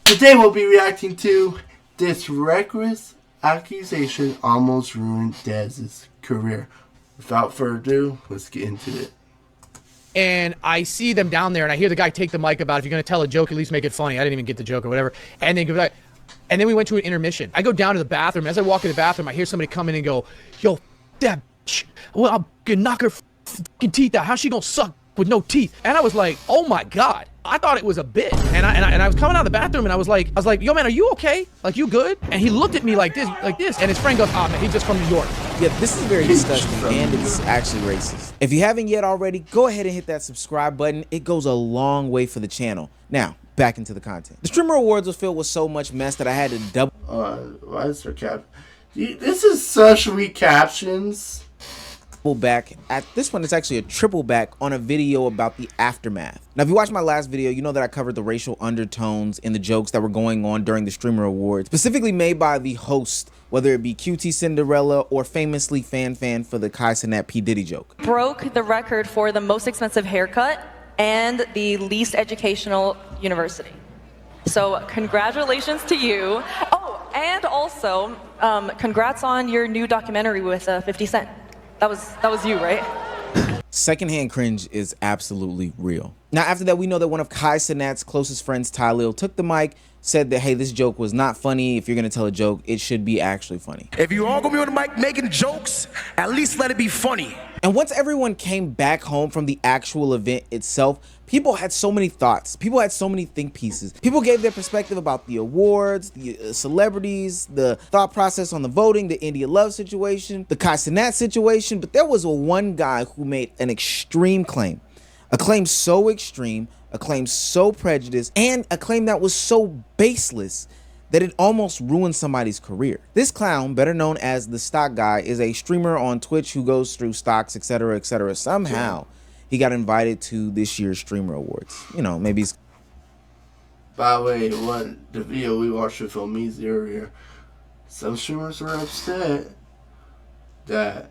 Today we'll be reacting to this reckless accusation almost ruined Dezz's career. Without further ado, let's get into it. And I see them down there, and I hear the guy take the mic about, if you're going to tell a joke, at least make it funny. I didn't even get the joke or whatever. And then we went to an intermission. I go down to the bathroom. As I walk in the bathroom, I hear somebody come in and go, yo, that bitch. Well, I'm going to knock her fucking teeth out. How's she going to suck with no teeth? And I was like, oh my God. I thought it was a bit. And I was coming out of the bathroom, and I was like, yo, man, are you okay? Like, you good? And he looked at me like this. And his friend goes, oh, man, he's just from New York. Yeah, this is very disgusting, and it's actually racist. If you haven't yet already, go ahead and hit that subscribe button. It goes a long way for the channel. Now, back into the content. The Streamer Awards was filled with so much mess that I had to double. Why is there cap? This is such weak captions. Back at this one, it's actually a triple back on a video about the aftermath. Now, if you watched my last video, you know that I covered the racial undertones in the jokes that were going on during the Streamer Awards, specifically made by the host, whether it be QT Cinderella or famously Fan for the Kai Cenat P. Diddy joke. Broke the record for the most expensive haircut and the least educational university. So congratulations to you. Oh, and also congrats on your new documentary with 50 Cent. That was you, right? Secondhand cringe is absolutely real. Now, after that, we know that one of Kai Cenat's closest friends, Ty Lil, took the mic, said that, hey, this joke was not funny. If you're gonna tell a joke, it should be actually funny. If you all gonna be on the mic making jokes, at least let it be funny. And once everyone came back home from the actual event itself, people had so many thoughts. People had so many think pieces. People gave their perspective about the awards, the celebrities, the thought process on the voting, the India Love situation, the Kai Cenat situation. But there was one guy who made an extreme claim. A claim so extreme, a claim so prejudiced, and a claim that was so baseless that it almost ruined somebody's career. This clown, better known as the Stock Guy, is a streamer on Twitch who goes through stocks, etc., etc. Somehow, he got invited to this year's Streamer Awards. You know, maybe he's... By the way, the video we watched with Omizi earlier, some streamers were upset that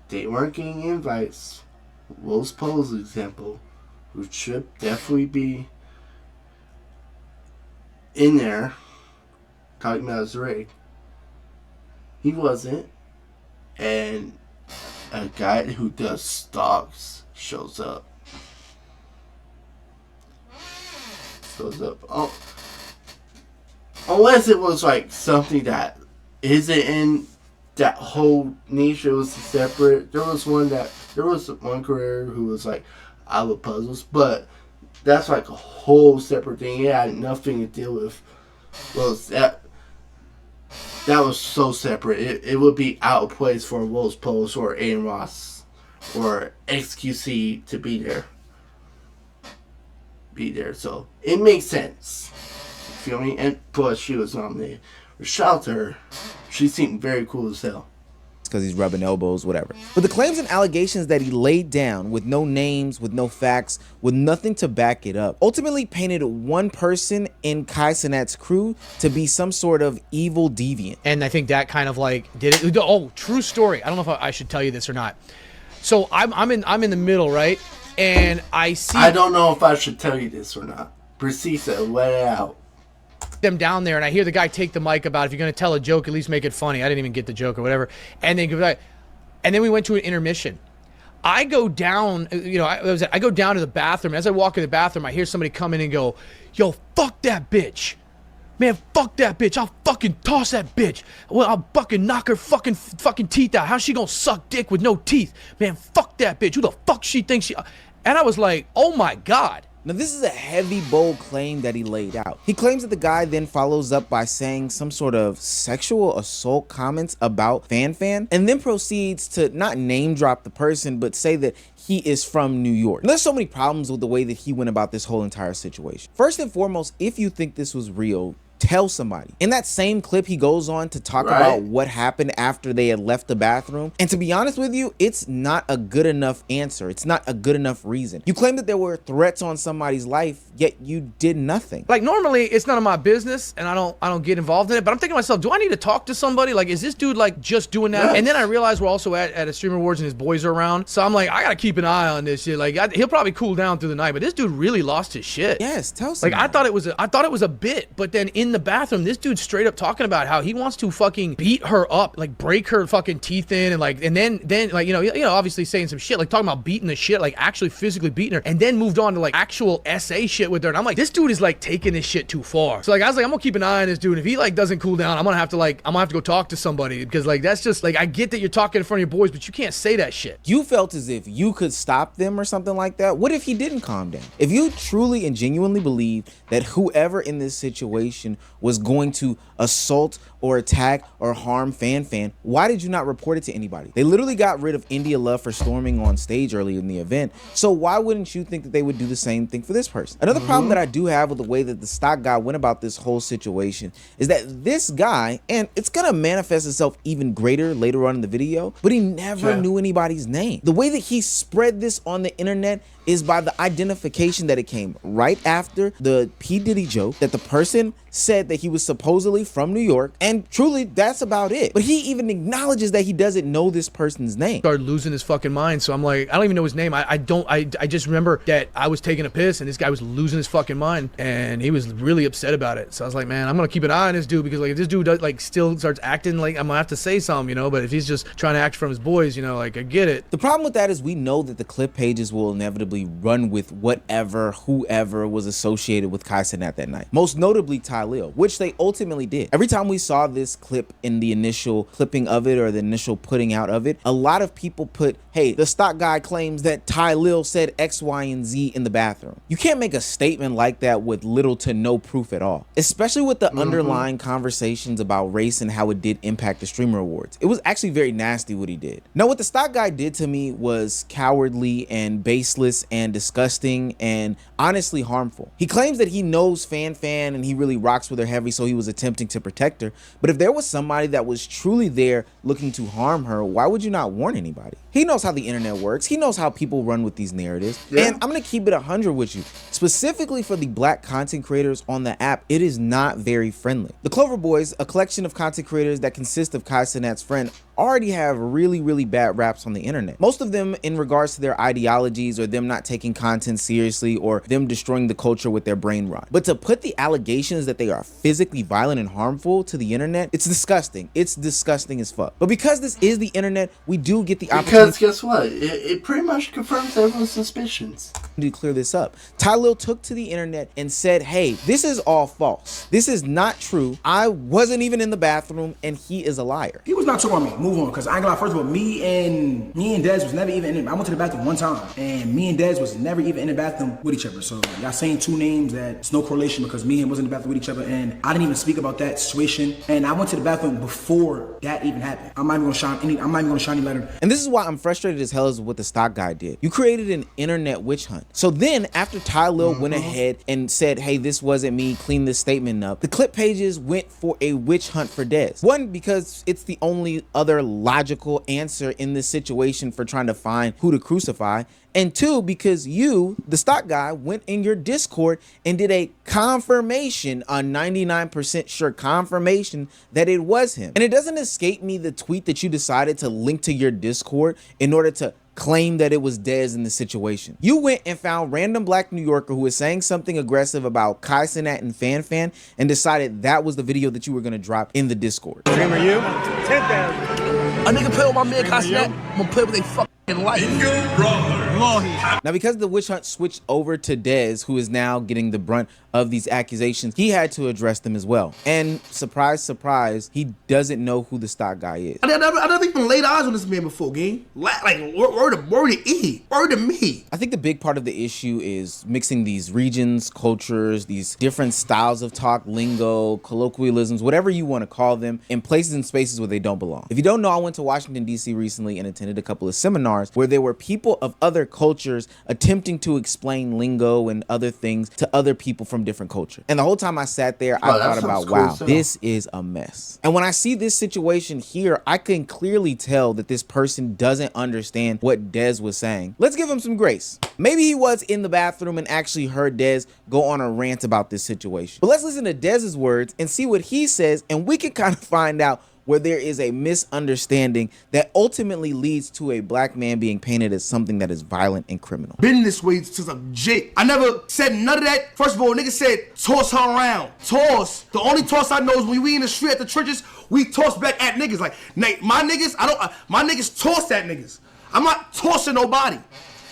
they weren't getting invites. Will's Pose example, who should definitely be in there, talking about his rig. He wasn't, and a guy who does stocks shows up. Oh, unless it was like something that isn't in that whole niche. It was separate. There was one career who was like, I love puzzles, but that's like a whole separate thing. It had nothing to do with, well, that was so separate. It would be out of place for Will's Pose or Aiden Ross or XQC to be there. So it makes sense. You feel me? And plus, she was nominated. Shout out to her. She seemed very cool as hell. Because he's rubbing elbows, whatever. But the claims and allegations that he laid down with no names, with no facts, with nothing to back it up, ultimately painted one person in Kai Cenat's crew to be some sort of evil deviant. And I think that kind of like did it. Oh, true story. I don't know if I should tell you this or not. So I'm in the middle, right? And I see. I don't know if I should tell you this or not. Precisa, let it out. Them down there, and I hear the guy take the mic about, if you're going to tell a joke, at least make it funny. I didn't even get the joke or whatever. And then we went to an intermission. I go down, I go down to the bathroom. As I walk in the bathroom, I hear somebody come in and go, yo, fuck that bitch. Man, fuck that bitch. I'll fucking toss that bitch. Well, I'll fucking knock her fucking teeth out. How's she gonna suck dick with no teeth? Man, fuck that bitch. Who the fuck she thinks she... And I was like, oh my God. Now, this is a heavy, bold claim that he laid out. He claims that the guy then follows up by saying some sort of sexual assault comments about Fan, and then proceeds to not name drop the person, but say that he is from New York. And there's so many problems with the way that he went about this whole entire situation. First and foremost, if you think this was real, tell somebody. In that same clip, he goes on to talk about what happened after they had left the bathroom. And to be honest with you, it's not a good enough answer. It's not a good enough reason. You claim that there were threats on somebody's life, yet you did nothing. Like, normally it's none of my business and I don't get involved in it, but I'm thinking to myself, do I need to talk to somebody? Like, is this dude like just doing that? Yes. And then I realize we're also at a Streamer Awards and his boys are around. So I'm like, I gotta keep an eye on this shit. Like, he'll probably cool down through the night, but this dude really lost his shit. Yes, tell somebody. Like, I thought it was a bit, but then in the bathroom, this dude's straight up talking about how he wants to fucking beat her up, like break her fucking teeth in, and like, and then like, you know, obviously saying some shit, like talking about beating the shit, like actually physically beating her, and then moved on to like actual SA shit with her. And I'm like, this dude is like taking this shit too far. So like, I was like, I'm gonna keep an eye on this dude. If he like doesn't cool down, I'm gonna have to go talk to somebody, because like, that's just like, I get that you're talking in front of your boys, but you can't say that shit. You felt as if you could stop them or something like that. What if he didn't calm down? If you truly and genuinely believe that whoever in this situation was going to assault or attack or harm Fan, why did you not report it to anybody? They literally got rid of India Love for storming on stage early in the event. So why wouldn't you think that they would do the same thing for this person? Another problem that I do have with the way that the stock guy went about this whole situation is that this guy, and it's gonna manifest itself even greater later on in the video, but he never knew anybody's name. The way that he spread this on the internet is by the identification that it came right after the P. Diddy joke that the person said that he was supposedly from New York, and truly that's about it. But he even acknowledges that he doesn't know this person's name. Started losing his fucking mind. So I'm like, I don't even know his name. I just remember that I was taking a piss and this guy was losing his fucking mind and he was really upset about it. So I was like, man, I'm gonna keep an eye on this dude, because like, if this dude does, like still starts acting like, I'm gonna have to say something, you know. But if he's just trying to act from his boys, you know, like, I get it. The problem with that is we know that the clip pages will inevitably run with whoever was associated with Kai Cenat that night. Most notably Ty Lil, which they ultimately did. Every time we saw this clip in the initial clipping of it or the initial putting out of it, a lot of people put, hey, the stock guy claims that Ty Lil said X, Y, and Z in the bathroom. You can't make a statement like that with little to no proof at all, especially with the underlying conversations about race and how it did impact the Streamer Awards. It was actually very nasty what he did. Now, what the stock guy did to me was cowardly and baseless and disgusting and honestly harmful. He claims that he knows Fan and he really rocks with her heavy, so he was attempting to protect her. But if there was somebody that was truly there looking to harm her, why would you not warn anybody? He knows how the internet works. He knows how people run with these narratives. And I'm gonna keep it 100 with you. Specifically for the black content creators on the app, it is not very friendly. The Clover Boys, a collection of content creators that consist of Kai Cenat's friend, already have really bad raps on the internet. Most of them in regards to their ideologies or them not taking content seriously or them destroying the culture with their brain rot. But to put the allegations that they are physically violent and harmful to the internet, it's disgusting. It's disgusting as fuck. But because this is the internet, we do get the opportunity. Because guess what? It pretty much confirms everyone's suspicions. To clear this up, Ty Lil took to the internet and said, hey, this is all false. This is not true. I wasn't even in the bathroom and he is a liar. He was not talking about me. Move on, because I ain't gonna lie. First of all, me and Dezz was never even in. I went to the bathroom one time, and me and Dezz was never even in the bathroom with each other. So y'all saying two names that it's no correlation, because me and him wasn't in the bathroom with each other, and I didn't even speak about that situation. And I went to the bathroom before that even happened. I'm not even gonna shine any lighter. And this is why I'm frustrated as hell as what the stock guy did. You created an internet witch hunt. So then after Ty Lil went ahead and said, hey, this wasn't me, clean this statement up, the clip pages went for a witch hunt for Dezz. One, because it's the only other logical answer in this situation for trying to find who to crucify. And two, because you, the stock guy, went in your Discord and did a confirmation, a 99% sure confirmation that it was him. And it doesn't escape me the tweet that you decided to link to your Discord in order to claim that it was Dezz in the situation. You went and found random black New Yorker who was saying something aggressive about Kai Cenat and Fan and decided that was the video that you were gonna drop in the Discord. Streamer, you? 10,000. A nigga play with my man Kai Cenat, I'm gonna play with they fucking life. Now, because the witch hunt switched over to Dezz, who is now getting the brunt of these accusations, he had to address them as well. And surprise, surprise, he doesn't know who the stock guy is. I never even laid eyes on this man before, gang. Like, word to E. Word to me. I think the big part of the issue is mixing these regions, cultures, these different styles of talk, lingo, colloquialisms, whatever you want to call them, in places and spaces where they don't belong. If you don't know, I went to Washington, D.C. recently and attended a couple of seminars where there were people of other cultures attempting to explain lingo and other things to other people from different culture. And the whole time I sat there, I thought about, wow, this is a mess. And when I see this situation here, I can clearly tell that this person doesn't understand what Dezz was saying. Let's give him some grace. Maybe he was in the bathroom and actually heard Dezz go on a rant about this situation. But let's listen to Dezz's words and see what he says, and we can kind of find out where there is a misunderstanding that ultimately leads to a black man being painted as something that is violent and criminal. Been this way since I'm jit. I never said none of that. First of all, nigga said toss her around. Toss. The only toss I know is when we in the street at the churches, we toss back at niggas. Like, my niggas, my niggas toss at niggas. I'm not tossing nobody,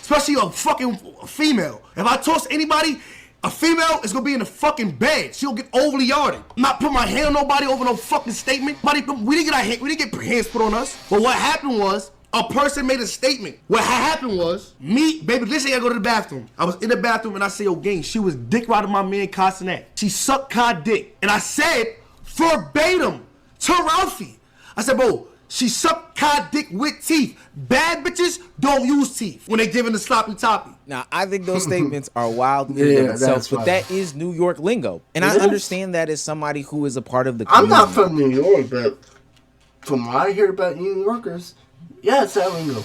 especially a fucking female. If I toss anybody, a female is gonna be in the fucking bed. She'll get overly yarded. I'm not putting my hand on nobody over no fucking statement. We didn't get hands put on us. But what happened was, a person made a statement. What happened was, baby, let's say I go to the bathroom. I was in the bathroom and I say, yo, gang, she was dick riding my man Castanet. She sucked Kai dick. And I said, verbatim, to Ralphie. I said, bro, she sucked Kai dick with teeth. Bad bitches don't use teeth when they giving the sloppy toppy. Now, I think those statements are wild in themselves, but that is New York lingo. And I understand that as somebody who is a part of the community. I'm not from New York, but from what I hear about New Yorkers, yeah, it's that lingo.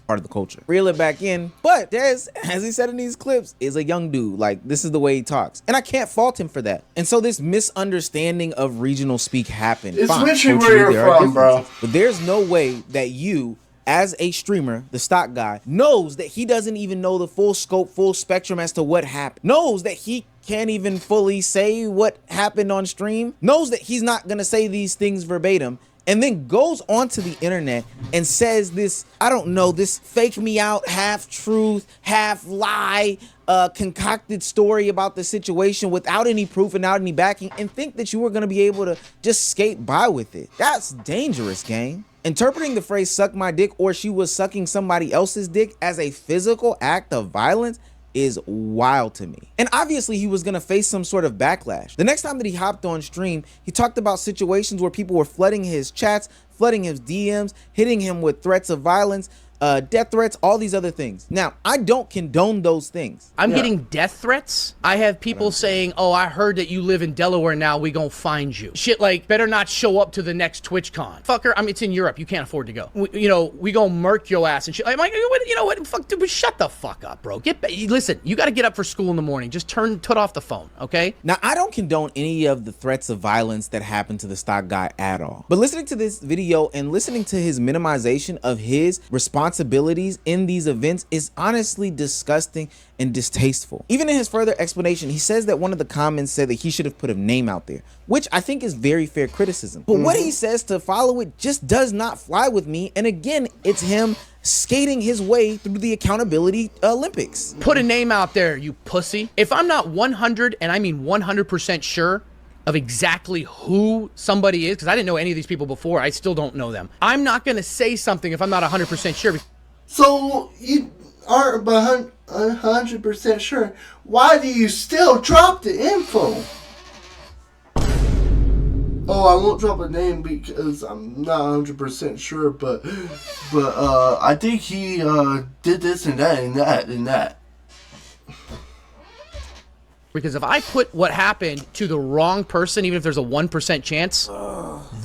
Part of the culture. Reel it back in. But Dezz, as he said in these clips, is a young dude. Like, this is the way he talks. And I can't fault him for that. And so this misunderstanding of regional speak happened. It's fine. literally where you're from, bro. But there's no way that you, as a streamer, the stock guy, knows that he doesn't even know the full scope, full spectrum as to what happened. Knows that he can't even fully say what happened on stream. Knows that he's not going to say these things verbatim. And then goes onto the internet and says this, I don't know, this fake me out, half truth, half lie, concocted story about the situation without any proof and without any backing, and think that you were going to be able to just skate by with it. That's dangerous, gang. Interpreting the phrase suck my dick or she was sucking somebody else's dick as a physical act of violence is wild to me. And obviously he was gonna face some sort of backlash. The next time that he hopped on stream, he talked about situations where people were flooding his chats, flooding his DMs, hitting him with threats of violence, death threats, all these other things. Now, I don't condone those things. I'm getting death threats. I have people saying, oh, I heard that you live in Delaware now, we gonna find you. Shit like, better not show up to the next TwitchCon. Fucker, I mean, it's in Europe, you can't afford to go. We gonna murk your ass and shit. I'm like, you know what, fuck, dude, shut the fuck up, bro. Listen, you gotta get up for school in the morning. Just turn off the phone, okay? Now, I don't condone any of the threats of violence that happened to the stock guy at all. But listening to this video and listening to his minimization of his responsibilities in these events is honestly disgusting and distasteful. Even in his further explanation, he says that one of the comments said that he should have put a name out there, which I think is very fair criticism. But what he says to follow it just does not fly with me. And again, it's him skating his way through the accountability Olympics. Put a name out there, you pussy. If I'm not 100, and I mean 100% sure of exactly who somebody is, because I didn't know any of these people before, I still don't know them, I'm not gonna say something if I'm not 100% sure. So you aren't 100% sure. Why do you still drop the info? Oh, I won't drop a name because I'm not 100% sure, but I think he did this and that and that and that. Because if I put what happened to the wrong person, even if there's a 1% chance,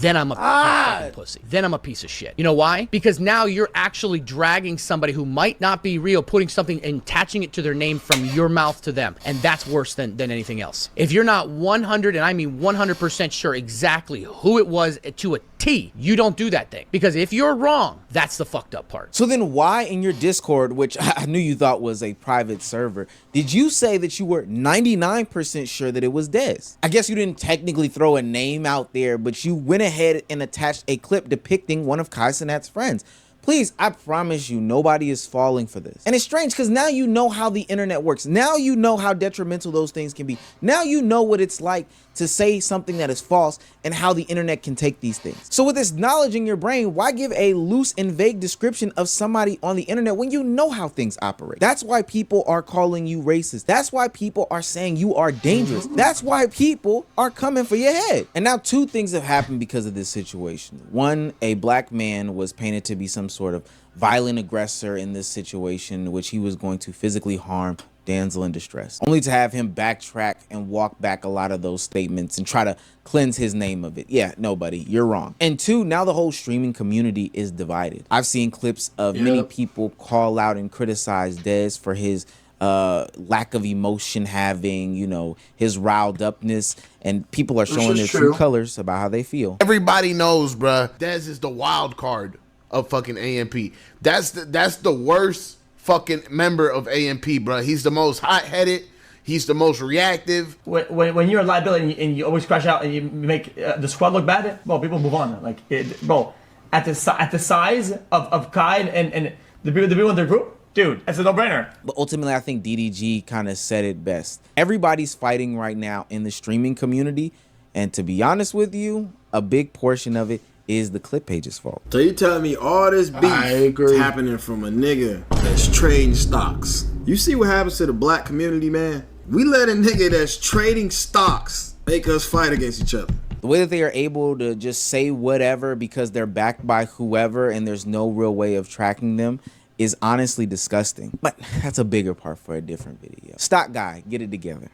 then I'm a fucking pussy. Then I'm a piece of shit. You know why? Because now you're actually dragging somebody who might not be real, putting something and attaching it to their name from your mouth to them. And that's worse than anything else. If you're not 100, and I mean 100% sure exactly who it was to a T, you don't do that thing. Because if you're wrong, that's the fucked up part. So then why in your Discord, which I knew you thought was a private server, did you say that you were 99% sure that it was Dezz? I guess you didn't technically throw a name out there, but you went ahead and attached a clip depicting one of Kai Cenat's friends. Please, I promise you, nobody is falling for this. And it's strange because now you know how the internet works. Now you know how detrimental those things can be. Now you know what it's like to say something that is false and how the internet can take these things. So with this knowledge in your brain, why give a loose and vague description of somebody on the internet when you know how things operate? That's why people are calling you racist. That's why people are saying you are dangerous. That's why people are coming for your head. And now two things have happened because of this situation. One, a black man was painted to be some sort of violent aggressor in this situation, which he was going to physically harm damsel in distress, only to have him backtrack and walk back a lot of those statements and try to cleanse his name of it. Yeah, no, buddy, you're wrong. And two, now the whole streaming community is divided. I've seen clips of many people call out and criticize Dezz for his lack of emotion, having, you know, his riled upness, and people are showing their true colors about how they feel. Everybody knows, bruh, Dezz is the wild card of fucking AMP. That's the worst fucking member of AMP, bro. He's the most hot-headed. He's the most reactive. When you're a liability and you always crash out and you make the squad look bad, bro, people move on. Like, bro, at the size of Kai and the people in their group, dude, it's a no-brainer. But ultimately, I think DDG kind of said it best. Everybody's fighting right now in the streaming community, and to be honest with you, a big portion of it is the clip page's fault. So you telling me all this beef is happening from a nigga that's trading stocks? You see what happens to the black community, man? We let a nigga that's trading stocks make us fight against each other. The way that they are able to just say whatever because they're backed by whoever and there's no real way of tracking them is honestly disgusting. But that's a bigger part for a different video. Stock guy, get it together.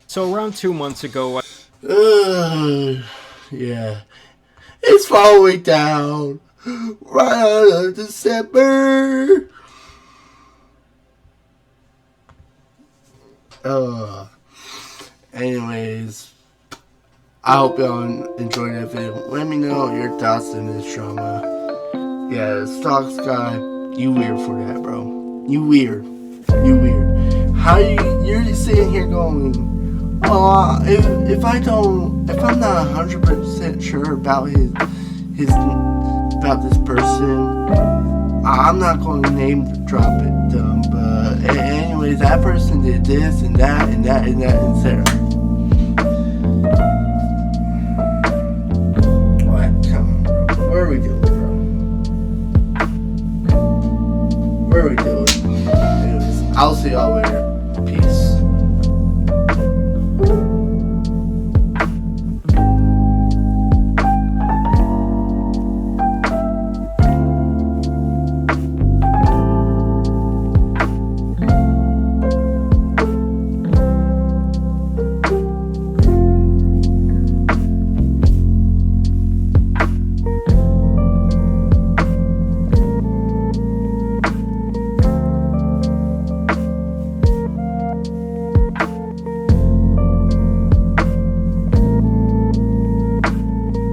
So around 2 months ago, yeah. It's falling down right out of December. Anyways, I hope y'all enjoyed that video. Let me know your thoughts in this drama. Yeah, Stocks guy, you weird for that, bro. You weird. You weird. How you're sitting here going, well, if I'm not 100% sure about about this person, I'm not going to name drop it, but anyways, that person did this and that and that and that and that.